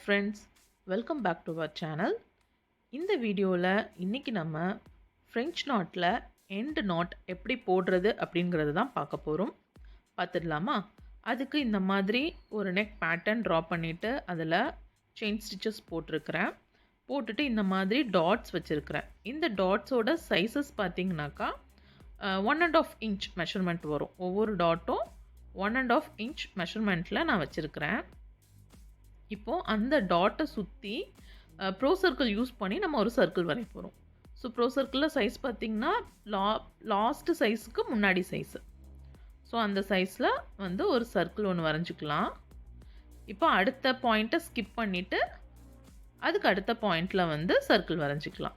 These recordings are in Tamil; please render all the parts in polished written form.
Friends, welcome back to our channel. இந்த வீடியோவில் இன்றைக்கி நம்ம ஃப்ரெஞ்ச் நாட்டில் எண்ட் நாட் எப்படி போடுறது அப்படிங்கிறது தான் பார்க்க போகிறோம். பார்த்துடலாமா? அதுக்கு இந்த மாதிரி ஒரு நெக் பேட்டர்ன் ட்ரா பண்ணிவிட்டு அதில் செயின் ஸ்டிச்சஸ் போட்டிருக்கிறேன். போட்டுட்டு இந்த மாதிரி டாட்ஸ் வச்சுருக்கிறேன். இந்த டாட்ஸோட சைஸஸ் பார்த்திங்கனாக்கா 1.5 இன்ச் மெஷர்மெண்ட் வரும். ஒவ்வொரு டாட்டும் 1.5 இன்ச் மெஷர்மெண்ட்டில் நான் வச்சுருக்கிறேன். இப்போது அந்த டாட்டை சுற்றி ப்ரோ சர்க்கிள் யூஸ் பண்ணி நம்ம ஒரு சர்க்கிள் வரைய போகிறோம். ஸோ ப்ரோ சர்க்கிளில் சைஸ் பார்த்திங்கன்னா லாஸ்ட்டு சைஸுக்கு முன்னாடி சைஸு. ஸோ அந்த சைஸில் வந்து ஒரு சர்க்கிள் ஒன்று வரைஞ்சிக்கலாம். இப்போ அடுத்த பாயிண்ட்டை ஸ்கிப் பண்ணிவிட்டு அதுக்கு அடுத்த பாயிண்டில் வந்து சர்க்கிள் வரைஞ்சிக்கலாம்.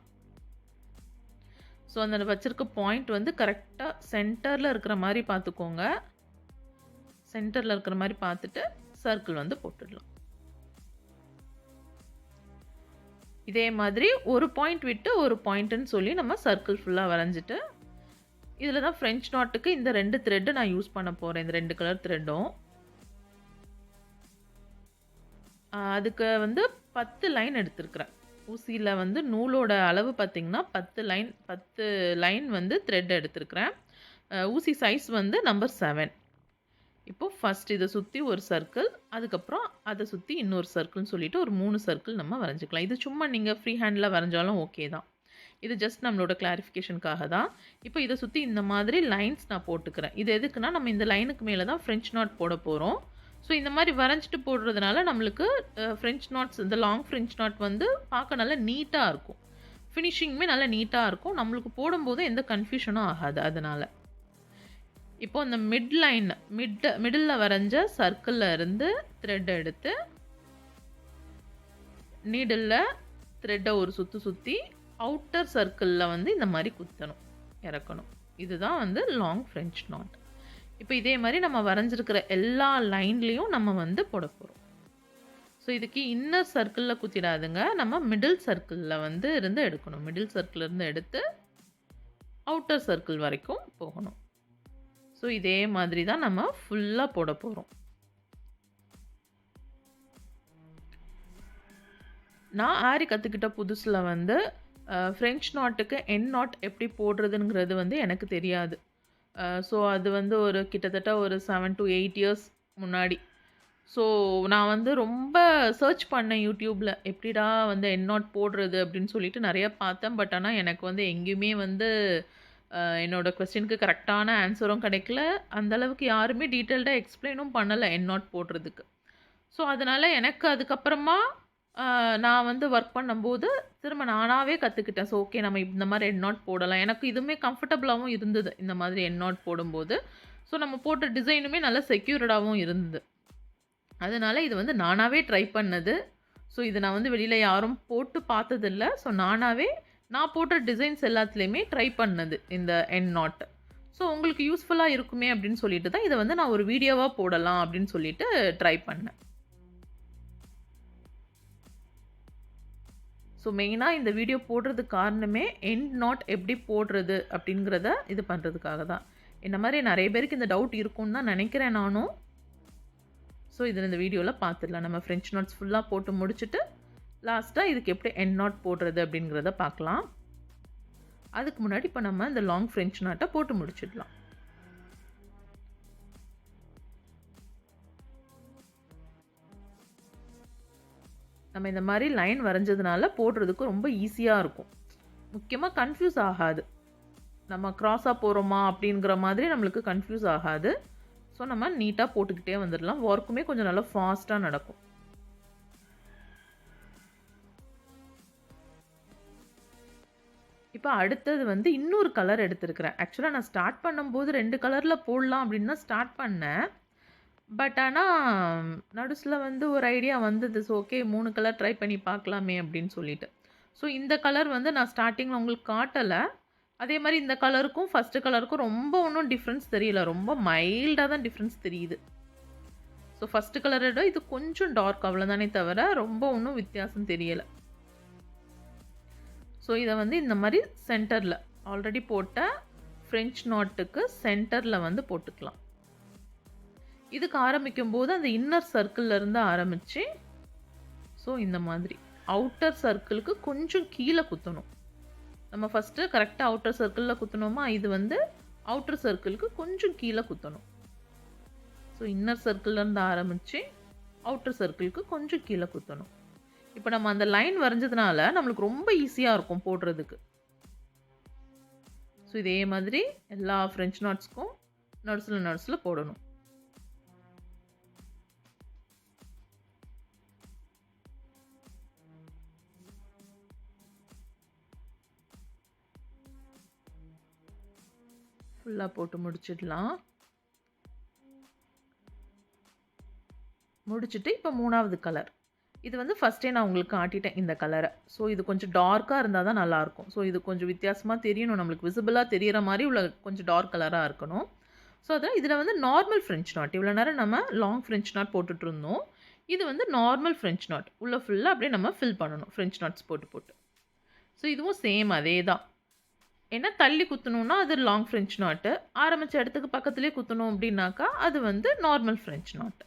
ஸோ அந்த வச்சுருக்க பாயிண்ட் வந்து கரெக்டாக சென்டரில் இருக்கிற மாதிரி பார்த்துக்கோங்க. சென்டரில் இருக்கிற மாதிரி பார்த்துட்டு சர்க்கிள் வந்து போட்டுடலாம். இதே மாதிரி ஒரு பாயிண்ட் விட்டு ஒரு பாயிண்ட்டுன்னு சொல்லி நம்ம சர்க்கிள் ஃபுல்லாக வரைஞ்சிட்டு, இதில் தான் ஃப்ரெஞ்ச் நாட்டுக்கு இந்த 2 த்ரெட்டு நான் யூஸ் பண்ண போகிறேன். இந்த 2 கலர் த்ரெட்டும். அதுக்கு வந்து 10 லைன் எடுத்துருக்குறேன். ஊசியில் வந்து நூலோட அளவு பார்த்திங்கன்னா 10 லைன் வந்து த்ரெட் எடுத்துருக்குறேன். ஊசி சைஸ் வந்து நம்பர் 7. இப்போது ஃபஸ்ட் இதை சுற்றி ஒரு சர்க்கிள், அதுக்கப்புறம் அதை சுற்றி இன்னொரு சர்க்கிள்னு சொல்லிட்டு ஒரு 3 சர்க்கிள் நம்ம வரைஞ்சிக்கலாம். இது சும்மா நீங்கள் ஃப்ரீ ஹேண்டில் வரைஞ்சாலும் ஓகே தான். இது ஜஸ்ட் நம்மளோட கிளாரிஃபிகேஷனுக்காக தான். இப்போ இதை சுற்றி இந்த மாதிரி லைன்ஸ் நான் போட்டுக்கிறேன். இது எதுக்குன்னா, நம்ம இந்த லைனுக்கு மேலே தான் ஃப்ரெஞ்ச் நாட் போட போகிறோம். ஸோ இந்த மாதிரி வரைஞ்சிட்டு போடுறதுனால நம்மளுக்கு ஃப்ரெஞ்ச் நாட்ஸ், இந்த லாங் ஃப்ரெஞ்ச் நாட் வந்து பார்க்க நல்லா நீட்டாக இருக்கும். ஃபினிஷிங்குமே நல்லா நீட்டாக இருக்கும். நம்மளுக்கு போடும்போது எந்த கன்ஃபியூஷனும் ஆகாது. அதனால் இப்போ இந்த மிடில் வரைஞ்ச சர்க்கிளில் இருந்து த்ரெட் எடுத்து நீடில் த்ரெட்டை ஒரு சுற்றி அவுட்டர் சர்க்கிளில் வந்து இந்த மாதிரி குத்தணும், இறக்கணும். இதுதான் வந்து லாங் ஃப்ரெஞ்ச் நாட். இப்போ இதே மாதிரி நம்ம வரைஞ்சிருக்கிற எல்லா லைன்லேயும் நம்ம வந்து போட போகிறோம். ஸோ இதுக்கு இன்னர் சர்க்கிளில் குத்திடாதுங்க, நம்ம மிடில் சர்க்கிளில் வந்து இருந்து எடுக்கணும். மிடில் சர்க்கிள் இருந்து எடுத்து அவுட்டர் சர்க்கிள் வரைக்கும் போகணும். ஸோ இதே மாதிரி தான் நம்ம ஃபுல்லாக போட போகிறோம். நான் ஆரி கற்றுக்கிட்ட புதுசில் வந்து ஃப்ரெஞ்ச் நாட்டுக்கு எண்ட் நாட் எப்படி போடுறதுங்கிறது வந்து எனக்கு தெரியாது. ஸோ அது வந்து ஒரு கிட்டத்தட்ட ஒரு 7 to 8 இயர்ஸ் முன்னாடி. ஸோ நான் வந்து ரொம்ப சர்ச் பண்ணேன் யூடியூப்பில், எப்படிடா வந்து எண்ட் நாட் போடுறது அப்படின்னு சொல்லிட்டு நிறையா பார்த்தேன். பட் ஆனால் எனக்கு வந்து எங்கேயுமே வந்து என்னோடய கொஸ்டினுக்கு கரெக்டான ஆன்சரும் கிடைக்கல. அந்தளவுக்கு யாருமே டீட்டெயில்டாக எக்ஸ்பிளைனும் பண்ணலை எண்ட் நாட் போடுறதுக்கு. ஸோ அதனால் எனக்கு அதுக்கப்புறமா நான் வந்து ஒர்க் பண்ணும்போது திரும்ப நானாகவே கற்றுக்கிட்டேன். ஸோ ஓகே, நம்ம இந்த மாதிரி எண்ட் நாட் போடலாம். எனக்கு இதுவுமே கம்ஃபர்டபுளாகவும் இருந்தது இந்த மாதிரி எண்ட் நாட் போடும்போது. ஸோ நம்ம போட்ட டிசைனுமே நல்லா செக்யூர்டாகவும் இருந்தது. அதனால் இது வந்து நானாகவே ட்ரை பண்ணது. ஸோ இது நான் வந்து வெளியில் யாரும் போட்டு பார்த்ததில்ல. ஸோ நான் போட்ட டிசைன்ஸ் எல்லாத்துலேயுமே ட்ரை பண்ணது இந்த எண்ட் நாட். ஸோ உங்களுக்கு யூஸ்ஃபுல்லாக இருக்குமே அப்படின்னு சொல்லிட்டு தான் இதை வந்து நான் ஒரு வீடியோவாக போடலாம் அப்படின்னு சொல்லிட்டு ட்ரை பண்ணேன். ஸோ மெயினாக இந்த வீடியோ போடுறதுக்கு காரணமே எண்ட் நாட் எப்படி போடுறது அப்படிங்கிறத இது பண்ணுறதுக்காக தான். இந்த மாதிரி நிறைய பேருக்கு இந்த டவுட் இருக்கும்னு தான் நினைக்கிறேன் நானும். ஸோ இதில் இந்த வீடியோவில் பார்த்துடலாம். நம்ம ஃப்ரெஞ்ச் நாட்ஸ் ஃபுல்லாக போட்டு முடிச்சுட்டு லாஸ்ட்டாக இதுக்கு எப்படி எண்ட் நாட் போடுறது அப்படிங்கிறத பார்க்கலாம். அதுக்கு முன்னாடி இப்போ நம்ம இந்த லாங் ஃப்ரெஞ்ச் நாட்டை போட்டு முடிச்சிடலாம். நம்ம இந்த மாதிரி லைன் வரைஞ்சதுனால போடுறதுக்கு ரொம்ப ஈஸியாக இருக்கும். முக்கியமாக கன்ஃபியூஸ் ஆகாது. நம்ம க்ராஸாக போகிறோமா அப்படிங்கிற மாதிரி நம்மளுக்கு கன்ஃபியூஸ் ஆகாது. ஸோ நம்ம நீட்டாக போட்டுக்கிட்டே வந்துடலாம். ஒர்க்குமே கொஞ்சம் நல்லா ஃபாஸ்ட்டாக நடக்கும். இப்போ அடுத்தது வந்து இன்னொரு கலர் எடுத்துருக்கிறேன். ஆக்சுவலாக நான் ஸ்டார்ட் பண்ணும்போது 2 கலரில் போடலாம் அப்படின்னு தான் ஸ்டார்ட் பண்ணேன். பட் ஆனால் நடுஸில் வந்து ஒரு ஐடியா வந்தது. ஸோ ஓகே, 3 கலர் ட்ரை பண்ணி பார்க்கலாமே அப்படின்னு சொல்லிட்டு. ஸோ இந்த கலர் வந்து நான் ஸ்டார்டிங்கில் உங்களுக்கு காட்டலை. அதே மாதிரி இந்த கலருக்கும் ஃபஸ்ட்டு கலருக்கும் ரொம்ப ஒன்றும் டிஃப்ரென்ஸ் தெரியல. ரொம்ப மைல்டாக தான் டிஃப்ரென்ஸ் தெரியுது. ஸோ ஃபஸ்ட்டு கலரோட இது கொஞ்சம் டார்க், அவ்வளோதானே தவிர ரொம்ப ஒன்றும் வித்தியாசம் தெரியலை. ஸோ இதை வந்து இந்த மாதிரி சென்டரில் ஆல்ரெடி போட்ட ஃப்ரெஞ்ச் நாட்டுக்கு சென்டரில் வந்து போட்டுக்கலாம். இதுக்கு ஆரம்பிக்கும் போது அந்த இன்னர் சர்க்கிள்லேருந்து ஆரம்பித்து ஸோ இந்த மாதிரி அவுட்டர் சர்க்கிளுக்கு கொஞ்சம் கீழே குத்தணும். நம்ம ஃபஸ்ட்டு கரெக்டாக அவுட்டர் சர்க்கிளில் குத்தணுமா, இது வந்து அவுட்டர் சர்க்கிளுக்கு கொஞ்சம் கீழே குத்தணும். ஸோ இன்னர் சர்க்கிள்லேருந்து ஆரம்பித்து அவுட்டர் சர்க்கிளுக்கு கொஞ்சம் கீழே குத்தணும். இப்போ நம்ம அந்த லைன் வரைஞ்சதுனால நம்மளுக்கு ரொம்ப ஈஸியாக இருக்கும் போடுறதுக்கு. ஸோ இதே மாதிரி எல்லா ஃப்ரெஞ்ச் நாட்ஸ்க்கும் நடுசில் போடணும். ஃபுல்லாக போட்டு முடிச்சிடலாம். முடிச்சுட்டு இப்போ 3வது கலர். இது வந்து ஃபஸ்ட்டே நான் உங்களுக்கு காட்டிட்டேன் இந்த கலரை. ஸோ இது கொஞ்சம் டார்க்காக இருந்தால் தான் நல்லாயிருக்கும். ஸோ இது கொஞ்சம் வித்தியாசமாக தெரியணும், நம்மளுக்கு விசிபிளாக தெரிகிற மாதிரி உள்ள கொஞ்சம் டார்க் கலராக இருக்கணும். ஸோ அதான் இதில் வந்து நார்மல் ஃப்ரெஞ்ச் நாட். இவ்வளோ நேரம் நம்ம லாங் ஃப்ரெஞ்ச் நாட் போட்டுட்டு இருந்தோம். இது வந்து நார்மல் ஃப்ரெஞ்ச் நாட். உள்ளே ஃபுல்லாக அப்படியே நம்ம ஃபில் பண்ணணும் ஃப்ரெஞ்ச் நாட்ஸ் போட்டு. ஸோ இதுவும் சேம் அதே தான். ஏன்னா தள்ளி குத்தணும்னா அது லாங் ஃப்ரெஞ்ச் நாட்டு, ஆரம்பித்த இடத்துக்கு பக்கத்துலேயே குத்தணும் அப்படின்னாக்கா அது வந்து நார்மல் ஃப்ரெஞ்ச் நாட்.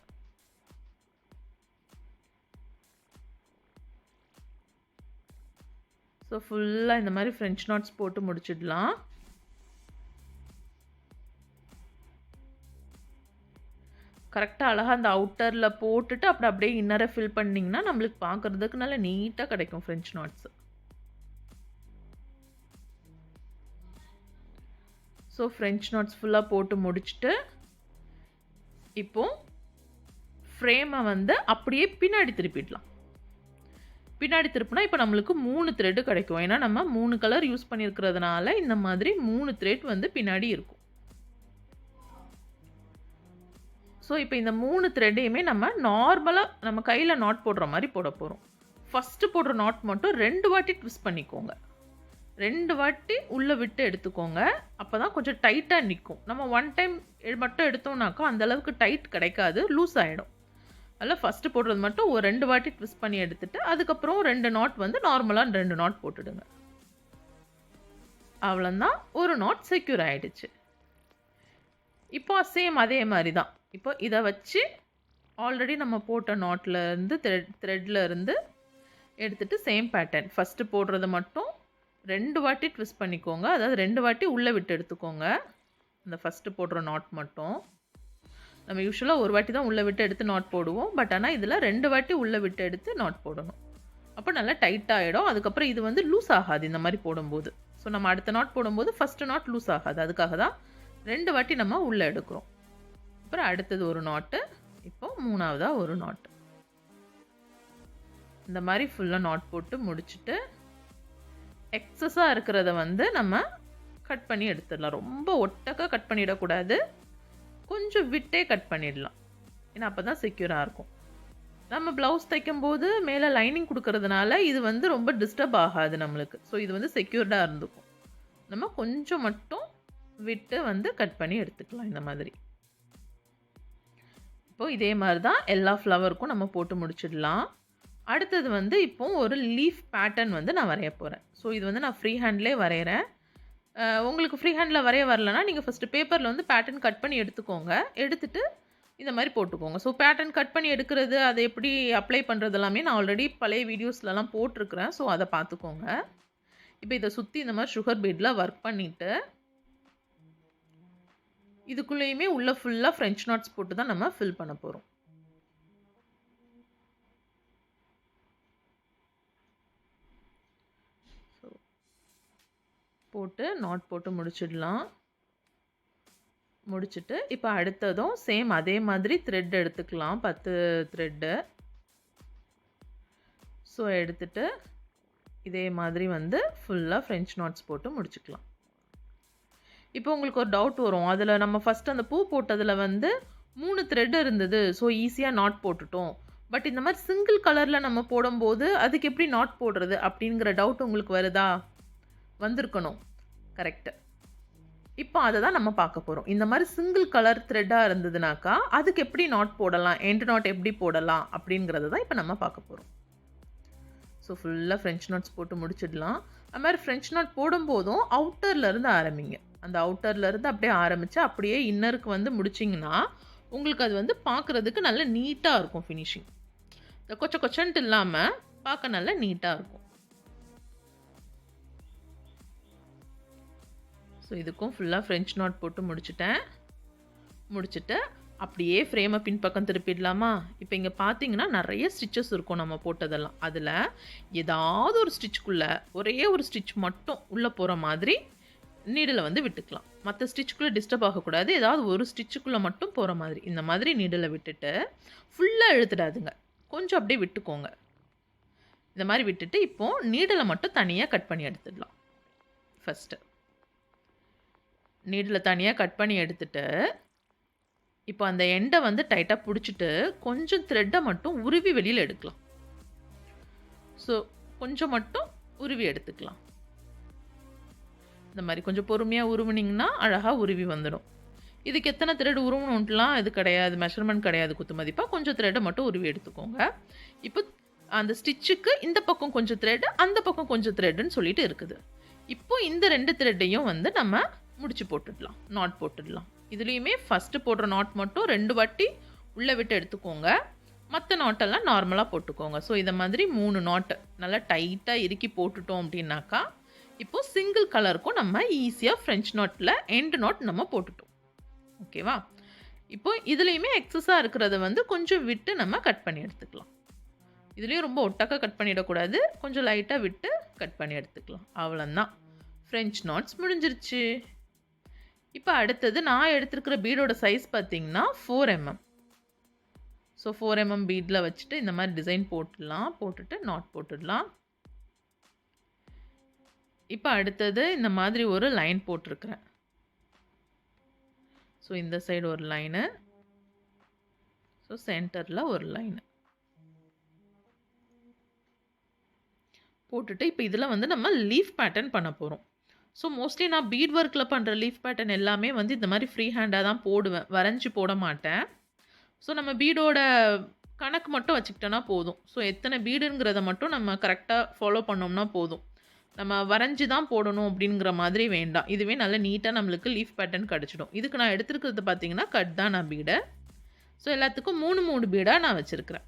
ஸோ ஃபுல்லாக இந்த மாதிரி ஃப்ரெஞ்ச் நாட்ஸ் போட்டு முடிச்சிடலாம். கரெக்டாக அழகாக அந்த அவுட்டரில் போட்டுட்டு அப்படியே இன்னரை ஃபில் பண்ணிங்கன்னா நம்மளுக்கு பார்க்குறதுக்கு நல்லா நீட்டாக கிடைக்கும் French knots. So French knots ஃபுல்லாக போட்டு முடிச்சுட்டு இப்போது ஃப்ரேமை வந்து அப்படியே பின்னாடி திருப்பிடலாம். பின்னாடி திருப்பினா இப்போ நம்மளுக்கு 3 த்ரெட்டு கிடைக்கும். ஏன்னா நம்ம 3 கலர் யூஸ் பண்ணியிருக்கிறதுனால இந்த மாதிரி 3 த்ரெட் வந்து பின்னாடி இருக்கும். ஸோ இப்போ இந்த 3 த்ரெட்டையுமே நம்ம நார்மலாக நம்ம கையில் நாட் போடுற மாதிரி போட போகிறோம். ஃபஸ்ட்டு போடுற நாட் மட்டும் 2 வாட்டி ட்விஸ்ட் பண்ணிக்கோங்க. 2 வாட்டி உள்ளே விட்டு எடுத்துக்கோங்க. அப்போ தான் கொஞ்சம் டைட்டாக நிற்கும். நம்ம 1 டைம் மட்டும் எடுத்தோம்னாக்கா அந்தளவுக்கு டைட் கிடைக்காது, லூஸ் ஆகிடும். அதில் ஃபஸ்ட்டு போடுறது மட்டும் ஒரு 2 வாட்டி ட்விஸ்ட் பண்ணி எடுத்துகிட்டு அதுக்கப்புறம் 2 நாட் வந்து நார்மலாக 2 நாட் போட்டுடுங்க. அவ்வளோதான், ஒரு நாட் செக்யூர் ஆகிடுச்சு. இப்போ சேம் அதே மாதிரி தான். இப்போ இதை வச்சு ஆல்ரெடி நம்ம போட்ட நாட்லேருந்து த்ரெட்டில் இருந்து எடுத்துகிட்டு சேம் பேட்டர்ன் ஃபஸ்ட்டு போடுறது மட்டும் 2 வாட்டி ட்விஸ்ட் பண்ணிக்கோங்க. அதாவது 2 வாட்டி உள்ளே விட்டு எடுத்துக்கோங்க. இந்த ஃபஸ்ட்டு போடுற நாட் மட்டும் நம்ம யூஸ்வலாக ஒரு வாட்டி தான் உள்ளே விட்டு எடுத்து நாட் போடுவோம். பட் ஆனால் இதில் 2 வாட்டி உள்ளே விட்டு எடுத்து நாட் போடணும். அப்போ நல்லா டைட்டாக ஆகிடும். அதுக்கப்புறம் இது வந்து லூஸ் ஆகாது இந்த மாதிரி போடும்போது. ஸோ நம்ம அடுத்த நாட் போடும்போது ஃபஸ்ட்டு நாட் லூஸ் ஆகாது. அதுக்காக தான் 2 வாட்டி நம்ம உள்ளே எடுக்கிறோம். அப்புறம் அடுத்தது ஒரு நாட்டு, இப்போ 3வதாக ஒரு நாட். இந்த மாதிரி ஃபுல்லாக நாட் போட்டு முடிச்சுட்டு எக்ஸஸாக இருக்கிறத வந்து நம்ம கட் பண்ணி எடுத்துடலாம். ரொம்ப ஒட்டக்காக கட் பண்ணிடக்கூடாது, கொஞ்சம் விட்டே கட் பண்ணிடலாம். ஏன்னா அப்போ தான் செக்யூராக இருக்கும். நம்ம ப்ளவுஸ் தைக்கும்போது மேலே லைனிங் கொடுக்கறதுனால இது வந்து ரொம்ப டிஸ்டர்ப் ஆகாது நம்மளுக்கு. ஸோ இது வந்து செக்யூர்டாக இருந்துக்கும். நம்ம கொஞ்சம் மட்டும் விட்டு வந்து கட் பண்ணி எடுத்துக்கலாம் இந்த மாதிரி. இப்போது இதே மாதிரி தான் எல்லா ஃப்ளவருக்கும் நம்ம போட்டு முடிச்சிடலாம். அடுத்தது வந்து இப்போ ஒரு லீஃப் பேட்டர்ன் வந்து நான் வரைய போகிறேன். ஸோ இது வந்து நான் ஃப்ரீ ஹேண்ட்லேயே வரைகிறேன். உங்களுக்கு ஃப்ரீ ஹேண்டில் வரைய வரலன்னா நீங்கள் ஃபஸ்ட்டு பேப்பரில் வந்து பேட்டர்ன் கட் பண்ணி எடுத்துக்கோங்க. எடுத்துகிட்டு இந்த மாதிரி போட்டுக்கோங்க. ஸோ பேட்டர்ன் கட் பண்ணி எடுக்கிறது, அதை எப்படி அப்ளை பண்ணுறது எல்லாமே நான் ஆல்ரெடி பழைய வீடியோஸ்லலாம் போட்டிருக்கிறேன். ஸோ அதை பார்த்துக்கோங்க. இப்போ இதை சுற்றி இந்த மாதிரி சுகர் பீடில் ஒர்க் பண்ணிவிட்டு இதுக்குள்ளேயுமே உள்ளே ஃபுல்லாக ஃப்ரெஞ்ச் நாட்ஸ் போட்டு தான் நம்ம ஃபில் பண்ண போகிறோம். ஸோ போட்டு நாட் போட்டு முடிச்சிடலாம். முடிச்சுட்டு இப்போ அடுத்ததும் சேம் அதே மாதிரி த்ரெட் எடுத்துக்கலாம், 10 த்ரெட்டு. ஸோ எடுத்துட்டு இதே மாதிரி வந்து ஃபுல்லாக ஃப்ரெஞ்ச் நாட்ஸ் போட்டு முடிச்சுக்கலாம். இப்போ உங்களுக்கு ஒரு டவுட் வரும், அதில் நம்ம ஃபஸ்ட்டு அந்த பூ போட்டதில் வந்து 3 த்ரெட் இருந்தது, ஸோ ஈஸியாக நாட் போட்டுட்டோம். பட் இந்த மாதிரி சிங்கிள் கலரில் நம்ம போடும்போது அதுக்கு எப்படி நாட் போடுறது அப்படிங்கிற டவுட் உங்களுக்கு வருதா? வந்திருக்கணும், கரெக்டு. இப்போ அதை தான் நம்ம பார்க்க போகிறோம். இந்த மாதிரி சிங்கிள் கலர் த்ரெட்டாக இருந்ததுனாக்கா அதுக்கு எப்படி நாட் போடலாம், எண்ட் நாட் எப்படி போடலாம் அப்படிங்கிறத தான் இப்போ நம்ம பார்க்க போகிறோம். ஸோ ஃபுல்லாக ஃப்ரெஞ்ச் நாட்ஸ் போட்டு முடிச்சிடலாம். அது மாதிரி ஃப்ரெஞ்ச் நாட் போடும்போதும் அவுட்டர்லேருந்து ஆரம்பிங்க. அந்த அவுட்டர்லேருந்து அப்படியே ஆரம்பித்து அப்படியே இன்னருக்கு வந்து முடிச்சிங்கன்னா உங்களுக்கு அது வந்து பார்க்குறதுக்கு நல்ல நீட்டாக இருக்கும் ஃபினிஷிங். இந்த கொச்ச கொச்சன்ட்டு இல்லாமல் பார்க்க நல்லா நீட்டாக இருக்கும். ஸோ இதுக்கும் ஃபுல்லாக ஃப்ரெஞ்ச் நாட் போட்டு முடிச்சுட்டு அப்படியே ஃப்ரேமை பின்பக்கம் திருப்பிடலாமா? இப்போ இங்கே பார்த்தீங்கன்னா நிறைய ஸ்டிச்சஸ் இருக்கும் நம்ம போட்டதெல்லாம். அதில் ஏதாவது ஒரு ஸ்டிச்சுக்குள்ளே ஒரே ஒரு ஸ்டிச் மட்டும் உள்ளே போகிற மாதிரி நீடில் வந்து விட்டுக்கலாம். மற்ற ஸ்டிச்சுக்குள்ளே டிஸ்டர்ப் ஆகக்கூடாது. ஏதாவது ஒரு ஸ்டிச்சுக்குள்ளே மட்டும் போகிற மாதிரி இந்த மாதிரி நீடில் விட்டுட்டு ஃபுல்லாக இழுத்துடாதுங்க, கொஞ்சம் அப்படியே விட்டுக்கோங்க. இந்த மாதிரி விட்டுட்டு இப்போது நீடில் மட்டும் தனியாக கட் பண்ணி எடுத்துடலாம். ஃபஸ்ட்டு நீடில் தனியாக கட் பண்ணி எடுத்துட்டு இப்போ அந்த எண்டை வந்து டைட்டாக பிடிச்சிட்டு கொஞ்சம் த்ரெட்டை மட்டும் உருவி வெளியில் எடுக்கலாம். ஸோ கொஞ்சம் மட்டும் உருவி எடுத்துக்கலாம். இந்த மாதிரி கொஞ்சம் பொறுமையாக உருவினிங்கன்னா அழகாக உருவி வந்துடும். இதுக்கு எத்தனை த்ரெட் உருவணுன்ட்டுலாம் இது கிடையாது, மெஷர்மெண்ட் கிடையாது குத்து மதிப்பாக. கொஞ்சம் த்ரெட்டை மட்டும் உருவி எடுத்துக்கோங்க. இப்போ அந்த ஸ்டிச்சுக்கு இந்த பக்கம் கொஞ்சம் த்ரெட், அந்த பக்கம் கொஞ்சம் த்ரெட்டுன்னு சொல்லிட்டு இருக்குது. இப்போ இந்த 2 த்ரெட்டையும் வந்து நம்ம முடிச்சு போட்டுடலாம், நாட் போட்டுடலாம். இதுலேயுமே ஃபஸ்ட்டு போடுற நாட் மட்டும் 2 வாட்டி உள்ளே விட்டு எடுத்துக்கோங்க. மற்ற நாட்டெல்லாம் நார்மலாக போட்டுக்கோங்க. ஸோ இதை மாதிரி 3 நாட்டு நல்லா டைட்டாக இறுக்கி போட்டுட்டோம் அப்படின்னாக்கா இப்போது சிங்கிள் கலருக்கும் நம்ம ஈஸியாக ஃப்ரெஞ்ச் நாட்டில் எண்ட் நாட் நம்ம போட்டுட்டோம். ஓகேவா? இப்போ இதுலேயுமே எக்ஸஸாக இருக்கிறத வந்து கொஞ்சம் விட்டு நம்ம கட் பண்ணி எடுத்துக்கலாம். இதுலேயும் ரொம்ப ஒட்டக்காக கட் பண்ணிடக்கூடாது, கொஞ்சம் லைட்டாக விட்டு கட் பண்ணி எடுத்துக்கலாம். அவ்வளோதான், ஃப்ரெஞ்ச் நாட்ஸ் முடிஞ்சிருச்சு. இப்போ அடுத்தது நான் எடுத்துருக்கிற பீடோட சைஸ் பார்த்தீங்கன்னா 4 mm. ஸோ 4 mm பீடில் வச்சுட்டு இந்த மாதிரி டிசைன் போட்டுட்டு நாட் போட்டுடலாம். இப்போ அடுத்தது இந்த மாதிரி ஒரு லைன் போட்டிருக்கிறேன். ஸோ இந்த சைடு ஒரு லைனு, ஸோ சென்டரில் ஒரு லைனு போட்டுட்டு இப்போ இதில் வந்து நம்ம லீஃப் பேட்டர்ன் பண்ண போகிறோம். ஸோ மோஸ்ட்லி நான் பீட் ஒர்க்கில் பண்ணுற லீஃப் பேட்டர்ன் எல்லாமே வந்து இந்த மாதிரி ஃப்ரீ ஹேண்டாக தான் போடுவேன், வரைஞ்சி போட மாட்டேன். ஸோ நம்ம பீடோட கணக்கு மட்டும் வச்சுக்கிட்டோன்னா போதும். ஸோ எத்தனை பீடுங்கிறத மட்டும் நம்ம கரெக்டாக ஃபாலோ பண்ணோம்னா போதும். நம்ம வரைஞ்சி தான் போடணும் அப்படிங்கிற மாதிரி வேண்டாம். இதுவே நல்ல நீட்டாக நம்மளுக்கு லீஃப் பேட்டர்ன் கிடச்சிடும். இதுக்கு நான் எடுத்துருக்கிறது பார்த்தீங்கன்னா கட் தான் நான் பீடை. ஸோ எல்லாத்துக்கும் 3 பீடாக நான் வச்சுருக்கிறேன்.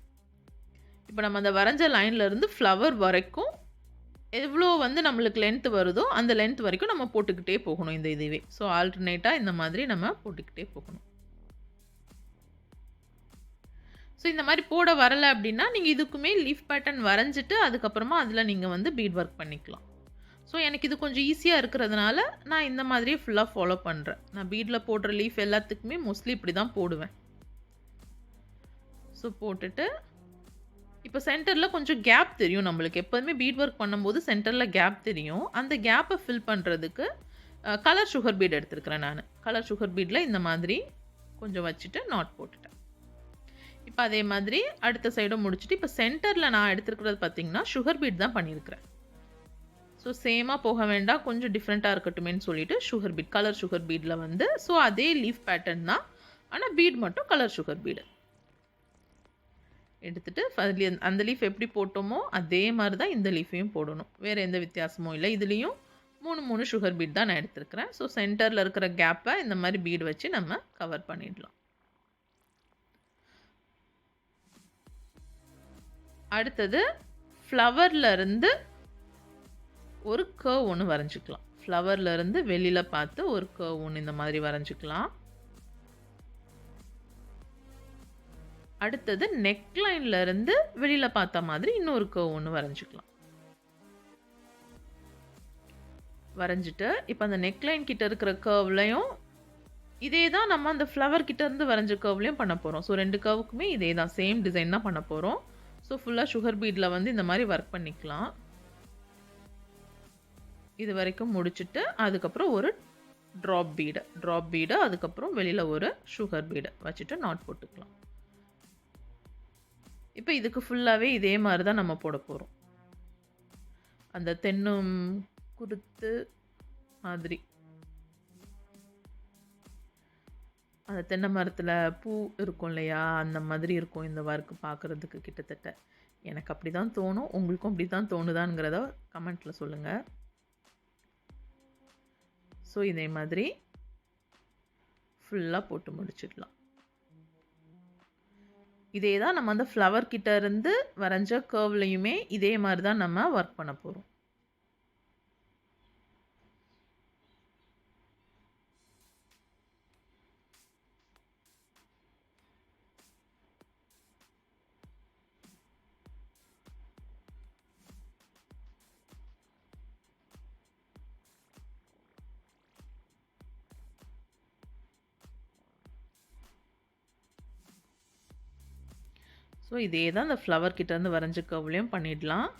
இப்போ நம்ம அந்த வரைஞ்ச லைன்லேருந்து ஃப்ளவர் வரைக்கும் எவ்வளோ வந்து நம்மளுக்கு லென்த் வருதோ அந்த லென்த் வரைக்கும் நம்ம போட்டுக்கிட்டே போகணும் இதுவே. ஸோ ஆல்டர்னேட்டாக இந்த மாதிரி நம்ம போட்டுக்கிட்டே போகணும். ஸோ இந்த மாதிரி போட வரலை அப்படின்னா நீங்கள் இதுக்குமே லீஃப் பேட்டர்ன் வரைஞ்சிட்டு அதுக்கப்புறமா அதில் நீங்கள் வந்து பீட் ஒர்க் பண்ணிக்கலாம். ஸோ எனக்கு இது கொஞ்சம் ஈஸியாக இருக்கிறதுனால நான் இந்த மாதிரியே ஃபுல்லாக ஃபாலோ பண்ணுறேன். நான் பீடில் போடுற லீஃப் எல்லாத்துக்குமே மோஸ்ட்லி இப்படி தான் போடுவேன். ஸோ போட்டுட்டு இப்போ சென்டரில் கொஞ்சம் கேப் தெரியும் நம்மளுக்கு. எப்போதுமே பீட் ஒர்க் பண்ணும்போது சென்டரில் கேப் தெரியும். அந்த கேப்பை ஃபில் பண்ணுறதுக்கு கலர் சுகர் பீட் எடுத்துருக்கிறேன் நான். கலர் சுகர் பீடில் இந்த மாதிரி கொஞ்சம் வச்சுட்டு நாட் போட்டுட்டேன். இப்போ அதே மாதிரி அடுத்த சைடும் முடிச்சுட்டு இப்போ சென்டரில் நான் எடுத்துருக்கிறது பார்த்திங்கன்னா சுகர் பீட் தான் பண்ணியிருக்கிறேன். ஸோ சேமாக போக வேண்டாம், கொஞ்சம் டிஃப்ரெண்ட்டாக இருக்கட்டுமேன்னு சொல்லிவிட்டு சுகர் பீட், கலர் சுகர் பீடில் வந்து ஸோ அதே லீஃப் பேட்டர்ன் தான், ஆனால் பீட் மட்டும் கலர் சுகர் பீடு எடுத்துகிட்டு அந்த லீஃப் எப்படி போட்டோமோ அதே மாதிரி தான் இந்த லீஃபையும் போடணும். வேறு எந்த வித்தியாசமும் இல்லை. இதுலேயும் 3 சுகர் பீட் தான் நான் எடுத்துருக்கிறேன். ஸோ சென்டரில் இருக்கிற கேப்பை இந்த மாதிரி பீடு வச்சு நம்ம கவர் பண்ணிடலாம். அடுத்தது ஃப்ளவர்லேருந்து ஒரு கர்வ் ஒன்று வரைஞ்சிக்கலாம். ஃப்ளவர்லேருந்து வெளியில் பார்த்து ஒரு கர்வ் ஒன்று இந்த மாதிரி வரைஞ்சிக்கலாம். அடுத்தது நெக்லைன்லேருந்து வெளியில் பார்த்த மாதிரி இன்னொரு கர்வ் ஒன்று வரைஞ்சிக்கலாம். வரைஞ்சிட்டு இப்போ அந்த நெக்லைன் கிட்ட இருக்கிற கர்வ்லையும் இதே தான் நம்ம அந்த ஃப்ளவர் கிட்டேருந்து வரைஞ்ச கர்வ்லையும் பண்ண போகிறோம். ஸோ 2 கர்வுக்குமே இதே தான், சேம் டிசைன் தான் பண்ண போகிறோம். ஸோ ஃபுல்லாக சுகர் பீடில் வந்து இந்த மாதிரி ஒர்க் பண்ணிக்கலாம். இது வரைக்கும் முடிச்சுட்டு அதுக்கப்புறம் ஒரு ட்ராப் பீடு அதுக்கப்புறம் வெளியில் ஒரு சுகர் பீடு வச்சுட்டு நாட் போட்டுக்கலாம். இப்போ இதுக்கு ஃபுல்லாகவே இதே மாதிரி தான் நம்ம போட போகிறோம். அந்த தென்னும் குருத்து மாதிரி அந்த தென்னை மரத்தில் பூ இருக்கும் இல்லையா, அந்த மாதிரி இருக்கும் இந்த ஒர்க்கு பார்க்குறதுக்கு. கிட்டத்தட்ட எனக்கு அப்படி தான் தோணும். உங்களுக்கும் அப்படி தான் தோணுதாங்கிறத கமெண்ட்டில் சொல்லுங்கள். ஸோ இதே மாதிரி ஃபுல்லாக போட்டு முடிச்சிடலாம். இதே தான் நம்ம அந்த ஃப்ளவர் கிட்ட இருந்து வரைஞ்ச கர்வ்லையுமே இதே மாதிரி தான் நம்ம ஒர்க் பண்ண போகிறோம். ஸோ இதே தான் இந்த ஃப்ளவர் கிட்டேருந்து வரைஞ்ச கர்வ்லையும் பண்ணிடலாம்.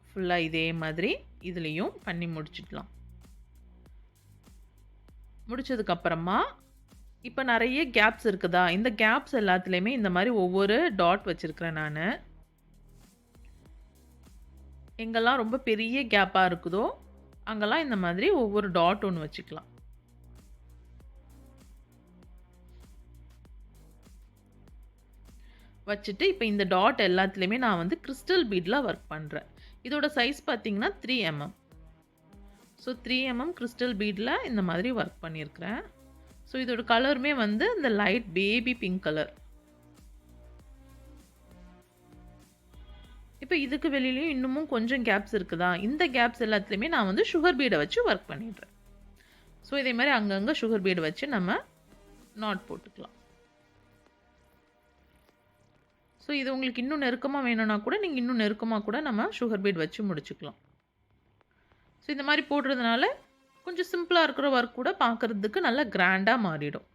ஃபுல்லாக இதே மாதிரி இதுலேயும் பண்ணி முடிச்சிடலாம். முடிச்சதுக்கப்புறமா இப்போ நிறைய கேப்ஸ் இருக்குதா, இந்த கேப்ஸ் எல்லாத்துலேயுமே இந்த மாதிரி ஒவ்வொரு டாட் வச்சுருக்கிறேன் நான். எங்கெல்லாம் ரொம்ப பெரிய கேப்பாக இருக்குதோ அங்கெல்லாம் இந்த மாதிரி ஒவ்வொரு டாட் ஒன்று வச்சுக்கலாம். வச்சுட்டு இப்போ இந்த டாட் எல்லாத்துலேயுமே நான் வந்து கிறிஸ்டல் பீடில் ஒர்க் பண்ணுறேன். இதோட சைஸ் பார்த்தீங்கன்னா 3 mm. ஸோ 3 mm கிறிஸ்டல் பீடில் இந்த மாதிரி ஒர்க் பண்ணியிருக்கிறேன். ஸோ இதோட கலருமே வந்து இந்த லைட் பேபி பிங்க் கலர். இப்போ இதுக்கு வெளியிலையும் இன்னமும் கொஞ்சம் கேப்ஸ் இருக்குதா, இந்த கேப்ஸ் எல்லாத்துலேயுமே நான் வந்து சுகர் பீடை வச்சு ஒர்க் பண்ணிடுறேன். ஸோ இதே மாதிரி அங்கங்கே சுகர் பீடை வச்சு நம்ம நாட் போட்டுக்கலாம். ஸோ இது உங்களுக்கு இன்னும் நெருக்கமாக வேணும்னா கூட நீங்கள் இன்னும் நெருக்கமாக கூட நம்ம சுகர் பீட் வச்சு முடிச்சுக்கலாம். ஸோ இந்த மாதிரி போடுறதுனால கொஞ்சம் சிம்பிளாக இருக்கிற ஒர்க் கூட பார்க்குறதுக்கு நல்லா கிராண்டாக மாறிடும்.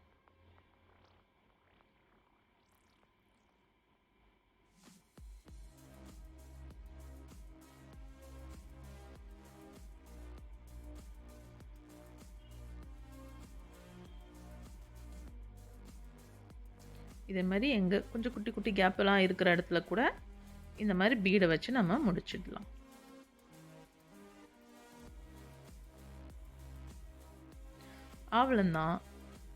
இதே மாதிரி எங்கே கொஞ்சம் குட்டி குட்டி கேப்பெல்லாம் இருக்கிற இடத்துல கூட இந்த மாதிரி பீடை வச்சு நம்ம முடிச்சிடலாம். அவ்வளோதான்,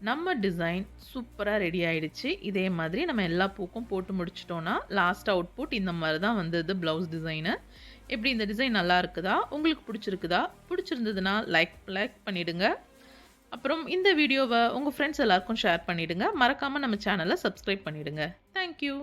நம்ம டிசைன் சூப்பராக ரெடி ஆயிடுச்சு. இதே மாதிரி நம்ம எல்லா பூக்கும் போட்டு முடிச்சிட்டோன்னா லாஸ்ட் அவுட்புட் இந்த மாதிரி தான் வந்தது ப்ளவுஸ் டிசைனு. எப்படி இந்த டிசைன் நல்லா இருக்குதா, உங்களுக்கு பிடிச்சிருக்குதா? பிடிச்சிருந்ததுன்னா லைக் பண்ணிவிடுங்க. அப்புறம் இந்த வீடியோவை உங்கள் ஃப்ரெண்ட்ஸ் எல்லாருக்கும் ஷேர் பண்ணிவிடுங்க. மறக்காமல் நம்ம சேனலை சப்ஸ்கிரைப் பண்ணிவிடுங்க. தேங்க்யூ.